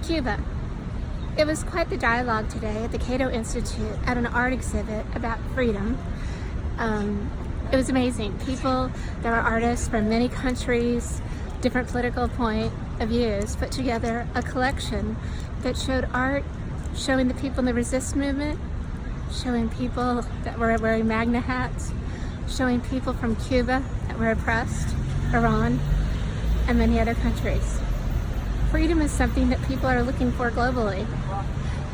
Cuba. It was quite the dialogue today at the Cato Institute at an art exhibit about freedom. It was amazing. There were artists from many countries, different political point of views, put together a collection that showed art, showing the people in the resist movement, showing people that were wearing MAGA hats, showing people from Cuba that were oppressed, Iran, and many other countries. Freedom is something that people are looking for globally.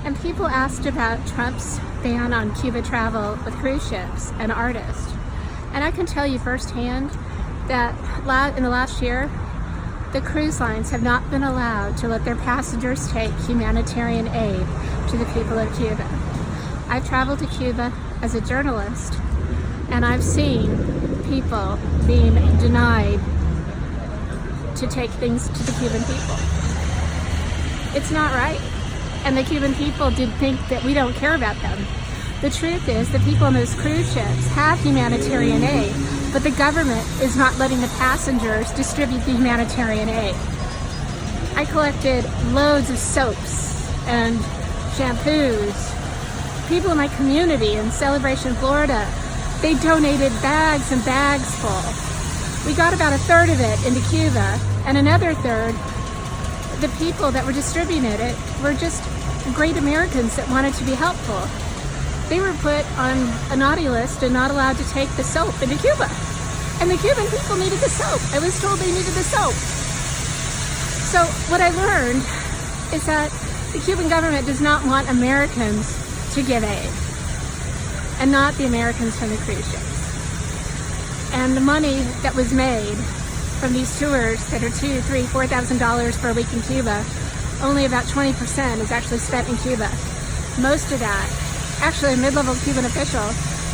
And people asked about Trump's ban on Cuba travel with cruise ships and artists. And I can tell you firsthand that in the last year, the cruise lines have not been allowed to let their passengers take humanitarian aid to the people of Cuba. I've traveled to Cuba as a journalist, and I've seen people being denied to take things to the Cuban people. It's not right. And the Cuban people did think that we don't care about them. The truth is the people on those cruise ships have humanitarian aid, but the government is not letting the passengers distribute the humanitarian aid. I collected loads of soaps and shampoos. People in my community in Celebration, Florida, they donated bags and bags full. We got about a third of it into Cuba, and another third, the people that were distributing it were just great Americans that wanted to be helpful. They were put on a naughty list and not allowed to take the soap into Cuba. And the Cuban people needed the soap. I was told they needed the soap. So what I learned is that the Cuban government does not want Americans to give aid, and not the Americans from the cruise ships. And the money that was made from these tours that are $2,000, $3,000, $4,000 for a week in Cuba, only about 20% is actually spent in Cuba. Most of that, actually a mid-level Cuban official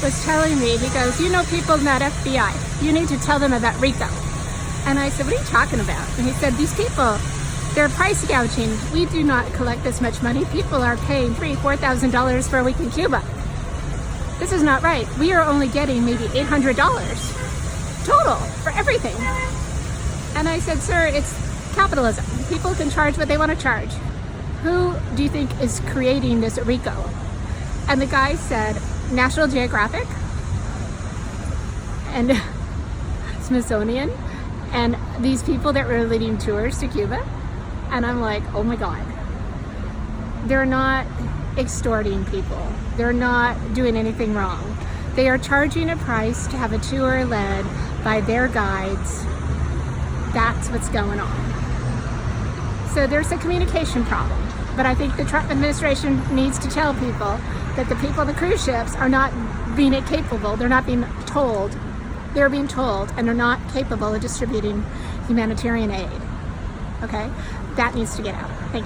was telling me, he goes, you know people in that FBI, you need to tell them about RICO. And I said, what are you talking about? And he said, these people, they're price gouging. We do not collect this much money. People are paying $3,000, $4,000 for a week in Cuba. This is not right. We are only getting maybe $800 total for everything. And I said, sir, it's capitalism. People can charge what they want to charge. Who do you think is creating this RICO? And the guy said, National Geographic and Smithsonian and these people that were leading tours to Cuba. And I'm like, oh my God. They're not extorting people. They're not doing anything wrong. They are charging a price to have a tour led by their guides. That's what's going on. So there's a communication problem. But I think the Trump administration needs to tell people that the people on the cruise ships are not being capable. They're not being told. They're being told, and they're not capable of distributing humanitarian aid. Okay? That needs to get out. Thank you.